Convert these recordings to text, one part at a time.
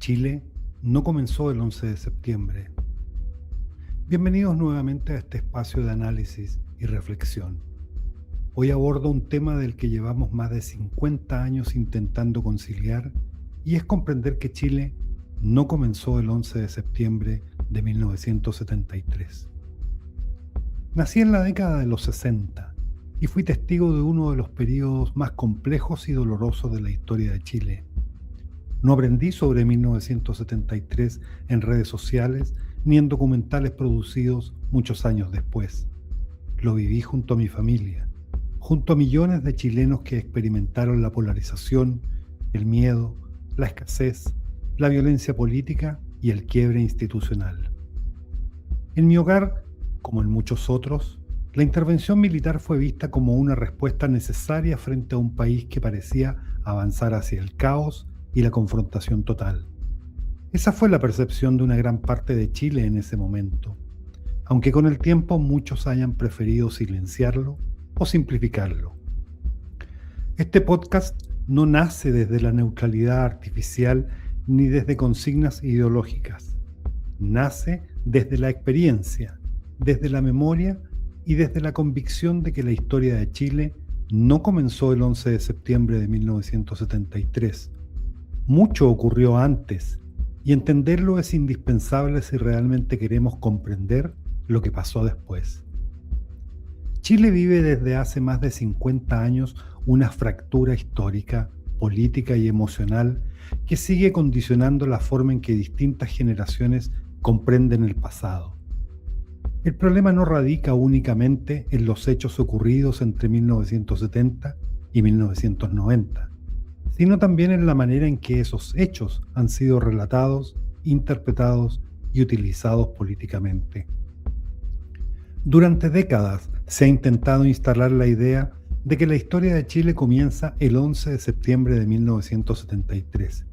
Chile no comenzó el 11 de septiembre. Bienvenidos nuevamente a este espacio de análisis y reflexión. Hoy abordo un tema del que llevamos más de 50 años intentando conciliar y es comprender que Chile no comenzó el 11 de septiembre de 1973. Nací en la década de los 60 y fui testigo de uno de los periodos más complejos y dolorosos de la historia de Chile. No aprendí sobre 1973 en redes sociales ni en documentales producidos muchos años después. Lo viví junto a mi familia, junto a millones de chilenos que experimentaron la polarización, el miedo, la escasez, la violencia política y el quiebre institucional. En mi hogar, como en muchos otros, la intervención militar fue vista como una respuesta necesaria frente a un país que parecía avanzar hacia el caos y la confrontación total. Esa fue la percepción de una gran parte de Chile en ese momento, aunque con el tiempo muchos hayan preferido silenciarlo o simplificarlo. Este podcast no nace desde la neutralidad artificial ni desde consignas ideológicas. Nace desde la experiencia, desde la memoria y desde la convicción de que la historia de Chile no comenzó el 11 de septiembre de 1973. Mucho ocurrió antes, y entenderlo es indispensable si realmente queremos comprender lo que pasó después. Chile vive desde hace más de 50 años una fractura histórica, política y emocional que sigue condicionando la forma en que distintas generaciones comprenden el pasado. El problema no radica únicamente en los hechos ocurridos entre 1970 y 1990. Sino también en la manera en que esos hechos han sido relatados, interpretados y utilizados políticamente. Durante décadas se ha intentado instalar la idea de que la historia de Chile comienza el 11 de septiembre de 1973,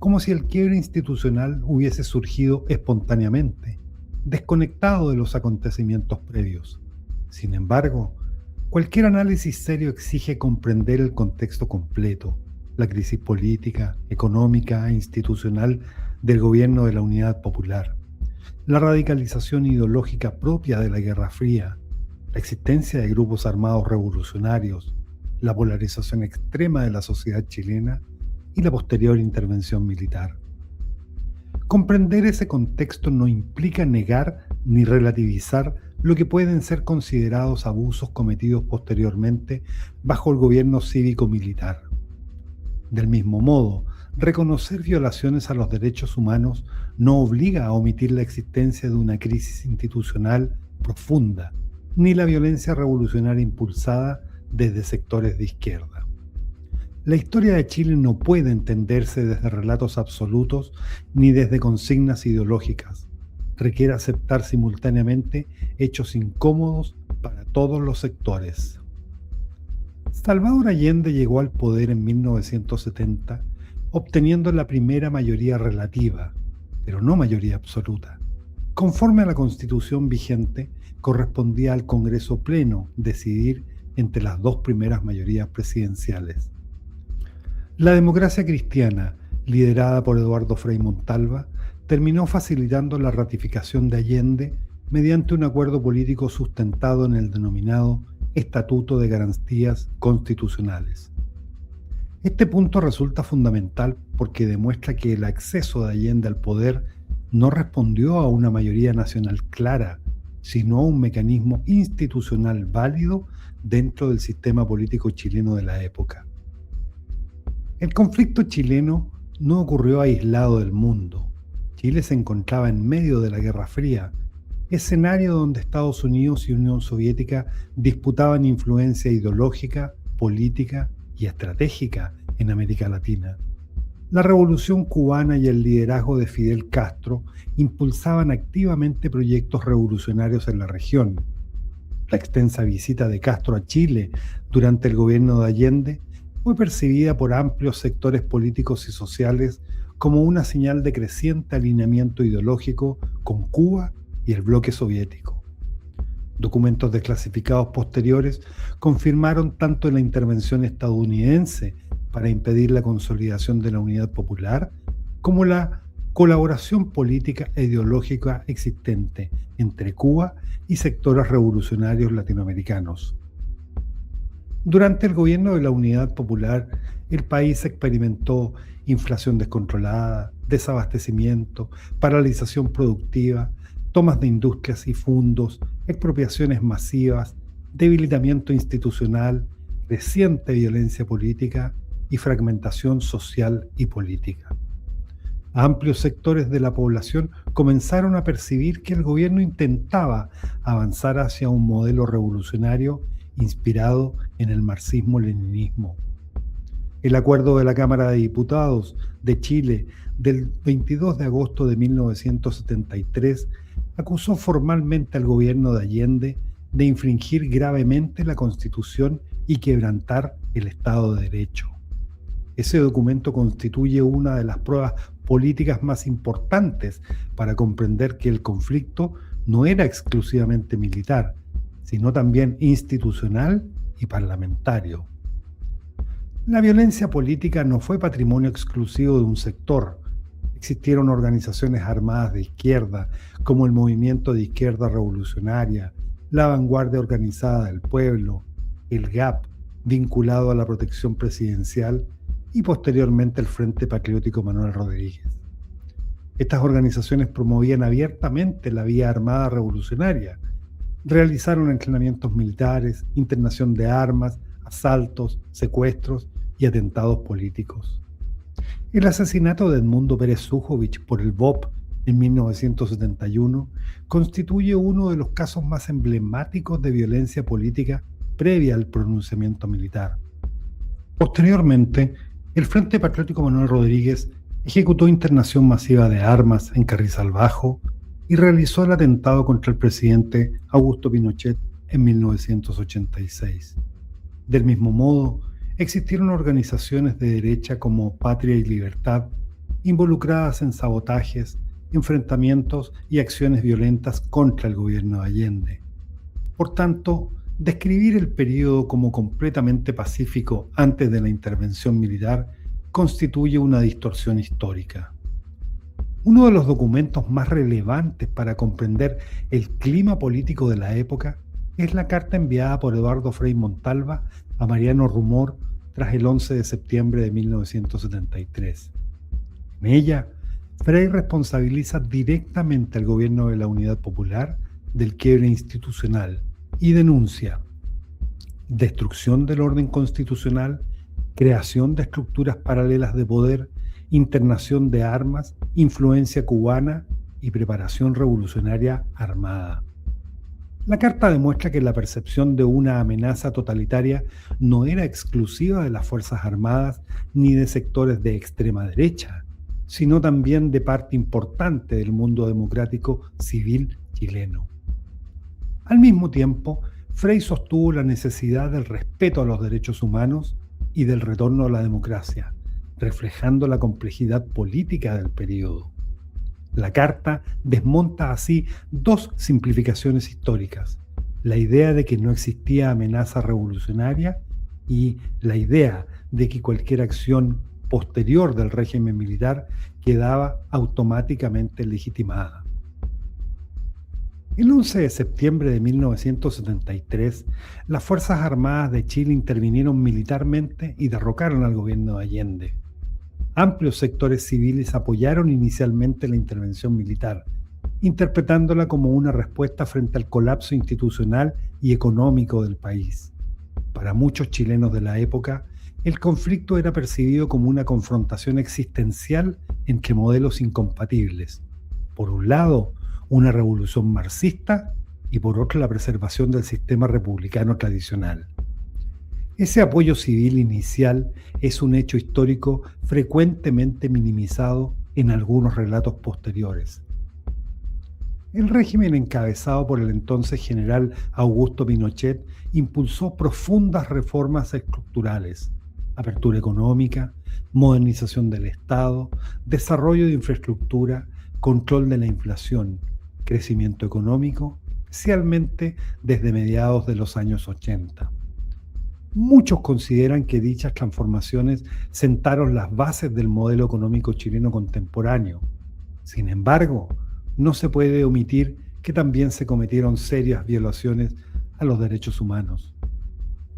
como si el quiebre institucional hubiese surgido espontáneamente, desconectado de los acontecimientos previos. Sin embargo, cualquier análisis serio exige comprender el contexto completo, la crisis política, económica e institucional del gobierno de la Unidad Popular, la radicalización ideológica propia de la Guerra Fría, la existencia de grupos armados revolucionarios, la polarización extrema de la sociedad chilena y la posterior intervención militar. Comprender ese contexto no implica negar ni relativizar lo que pueden ser considerados abusos cometidos posteriormente bajo el gobierno cívico-militar. Del mismo modo, reconocer violaciones a los derechos humanos no obliga a omitir la existencia de una crisis institucional profunda, ni la violencia revolucionaria impulsada desde sectores de izquierda. La historia de Chile no puede entenderse desde relatos absolutos ni desde consignas ideológicas. Requiere aceptar simultáneamente hechos incómodos para todos los sectores. Salvador Allende llegó al poder en 1970, obteniendo la primera mayoría relativa, pero no mayoría absoluta. Conforme a la Constitución vigente, correspondía al Congreso Pleno decidir entre las dos primeras mayorías presidenciales. La democracia cristiana, liderada por Eduardo Frei Montalva, terminó facilitando la ratificación de Allende mediante un acuerdo político sustentado en el denominado Estatuto de Garantías Constitucionales. Este punto resulta fundamental porque demuestra que el acceso de Allende al poder no respondió a una mayoría nacional clara, sino a un mecanismo institucional válido dentro del sistema político chileno de la época. El conflicto chileno no ocurrió aislado del mundo. Chile se encontraba en medio de la Guerra Fría, escenario donde Estados Unidos y Unión Soviética disputaban influencia ideológica, política y estratégica en América Latina. La Revolución Cubana y el liderazgo de Fidel Castro impulsaban activamente proyectos revolucionarios en la región. La extensa visita de Castro a Chile durante el gobierno de Allende fue percibida por amplios sectores políticos y sociales como una señal de creciente alineamiento ideológico con Cuba y el bloque soviético. Documentos desclasificados posteriores confirmaron tanto la intervención estadounidense para impedir la consolidación de la Unidad Popular como la colaboración política e ideológica existente entre Cuba y sectores revolucionarios latinoamericanos. Durante el gobierno de la Unidad Popular, el país experimentó inflación descontrolada, desabastecimiento, paralización productiva, tomas de industrias y fondos, expropiaciones masivas, debilitamiento institucional, creciente violencia política y fragmentación social y política. Amplios sectores de la población comenzaron a percibir que el gobierno intentaba avanzar hacia un modelo revolucionario inspirado en el marxismo-leninismo. El acuerdo de la Cámara de Diputados de Chile del 22 de agosto de 1973 acusó formalmente al gobierno de Allende de infringir gravemente la Constitución y quebrantar el Estado de Derecho. Ese documento constituye una de las pruebas políticas más importantes para comprender que el conflicto no era exclusivamente militar, sino también institucional y parlamentario. La violencia política no fue patrimonio exclusivo de un sector. Existieron organizaciones armadas de izquierda, como el Movimiento de Izquierda Revolucionaria, la Vanguardia Organizada del Pueblo, el GAP, vinculado a la protección presidencial, y posteriormente el Frente Patriótico Manuel Rodríguez. Estas organizaciones promovían abiertamente la vía armada revolucionaria, realizaron entrenamientos militares, internación de armas, asaltos, secuestros y atentados políticos. El asesinato de Edmundo Pérez Zújovich por el BOP en 1971 constituye uno de los casos más emblemáticos de violencia política previa al pronunciamiento militar. Posteriormente, el Frente Patriótico Manuel Rodríguez ejecutó internación masiva de armas en Carrizal Bajo y realizó el atentado contra el presidente Augusto Pinochet en 1986. Del mismo modo, existieron organizaciones de derecha como Patria y Libertad involucradas en sabotajes, enfrentamientos y acciones violentas contra el gobierno de Allende. Por tanto, describir el período como completamente pacífico antes de la intervención militar constituye una distorsión histórica. Uno de los documentos más relevantes para comprender el clima político de la época es la carta enviada por Eduardo Frei Montalva a Mariano Rumor tras el 11 de septiembre de 1973. En ella, Frei responsabiliza directamente al gobierno de la Unidad Popular del quiebre institucional y denuncia destrucción del orden constitucional, creación de estructuras paralelas de poder, internación de armas, influencia cubana y preparación revolucionaria armada. La carta demuestra que la percepción de una amenaza totalitaria no era exclusiva de las Fuerzas Armadas ni de sectores de extrema derecha, sino también de parte importante del mundo democrático civil chileno. Al mismo tiempo, Frei sostuvo la necesidad del respeto a los derechos humanos y del retorno a la democracia, reflejando la complejidad política del periodo. La carta desmonta así dos simplificaciones históricas: la idea de que no existía amenaza revolucionaria y la idea de que cualquier acción posterior del régimen militar quedaba automáticamente legitimada. El 11 de septiembre de 1973, las Fuerzas Armadas de Chile intervinieron militarmente y derrocaron al gobierno de Allende. Amplios sectores civiles apoyaron inicialmente la intervención militar, interpretándola como una respuesta frente al colapso institucional y económico del país. Para muchos chilenos de la época, el conflicto era percibido como una confrontación existencial entre modelos incompatibles. Por un lado, una revolución marxista y por otro la preservación del sistema republicano tradicional. Ese apoyo civil inicial es un hecho histórico frecuentemente minimizado en algunos relatos posteriores. El régimen encabezado por el entonces general Augusto Pinochet impulsó profundas reformas estructurales: apertura económica, modernización del Estado, desarrollo de infraestructura, control de la inflación, crecimiento económico, especialmente desde mediados de los años 80. Muchos consideran que dichas transformaciones sentaron las bases del modelo económico chileno contemporáneo. Sin embargo, no se puede omitir que también se cometieron serias violaciones a los derechos humanos.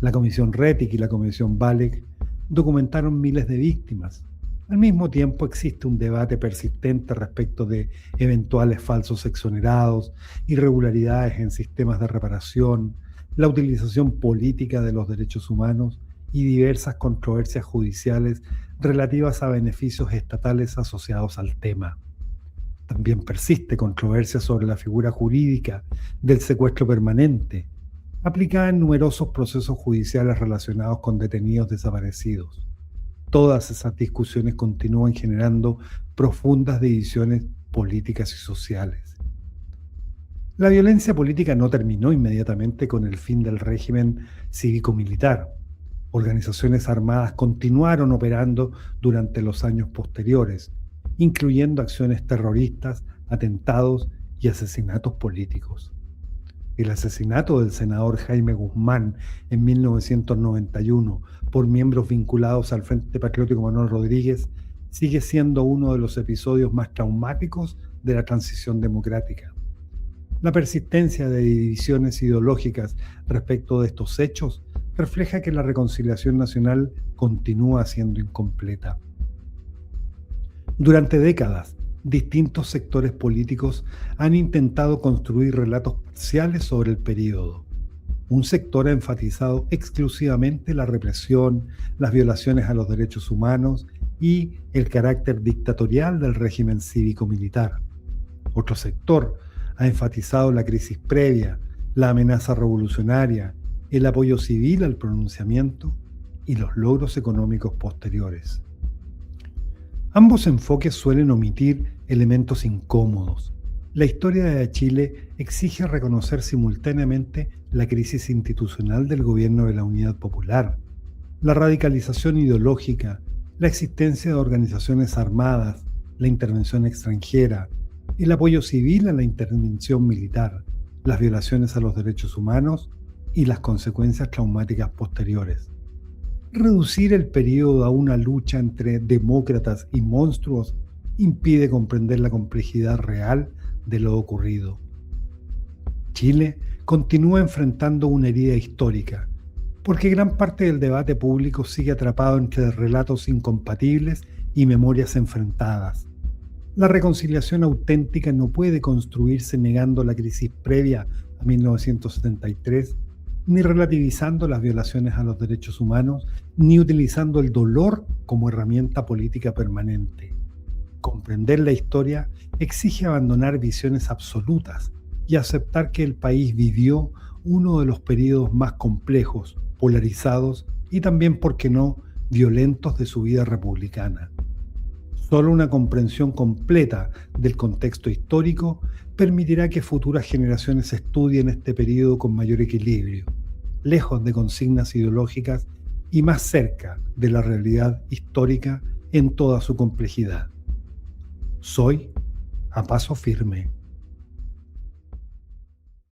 La Comisión Rettig y la Comisión Valech documentaron miles de víctimas. Al mismo tiempo existe un debate persistente respecto de eventuales falsos exonerados, irregularidades en sistemas de reparación, la utilización política de los derechos humanos y diversas controversias judiciales relativas a beneficios estatales asociados al tema. También persiste controversia sobre la figura jurídica del secuestro permanente, aplicada en numerosos procesos judiciales relacionados con detenidos desaparecidos. Todas esas discusiones continúan generando profundas divisiones políticas y sociales. La violencia política no terminó inmediatamente con el fin del régimen cívico-militar. Organizaciones armadas continuaron operando durante los años posteriores, incluyendo acciones terroristas, atentados y asesinatos políticos. El asesinato del senador Jaime Guzmán en 1991 por miembros vinculados al Frente Patriótico Manuel Rodríguez sigue siendo uno de los episodios más traumáticos de la transición democrática. La persistencia de divisiones ideológicas respecto de estos hechos refleja que la reconciliación nacional continúa siendo incompleta. Durante décadas, distintos sectores políticos han intentado construir relatos parciales sobre el período. Un sector ha enfatizado exclusivamente la represión, las violaciones a los derechos humanos y el carácter dictatorial del régimen cívico-militar. Otro sector ha enfatizado la crisis previa, la amenaza revolucionaria, el apoyo civil al pronunciamiento y los logros económicos posteriores. Ambos enfoques suelen omitir elementos incómodos. La historia de Chile exige reconocer simultáneamente la crisis institucional del gobierno de la Unidad Popular, la radicalización ideológica, la existencia de organizaciones armadas, la intervención extranjera, el apoyo civil a la intervención militar, las violaciones a los derechos humanos y las consecuencias traumáticas posteriores. Reducir el periodo a una lucha entre demócratas y monstruos impide comprender la complejidad real de lo ocurrido. Chile continúa enfrentando una herida histórica, porque gran parte del debate público sigue atrapado entre relatos incompatibles y memorias enfrentadas. La reconciliación auténtica no puede construirse negando la crisis previa a 1973, ni relativizando las violaciones a los derechos humanos, ni utilizando el dolor como herramienta política permanente. Comprender la historia exige abandonar visiones absolutas y aceptar que el país vivió uno de los periodos más complejos, polarizados y también, ¿por qué no?, violentos de su vida republicana. Solo una comprensión completa del contexto histórico permitirá que futuras generaciones estudien este periodo con mayor equilibrio, lejos de consignas ideológicas y más cerca de la realidad histórica en toda su complejidad. Soy A Paso Firme.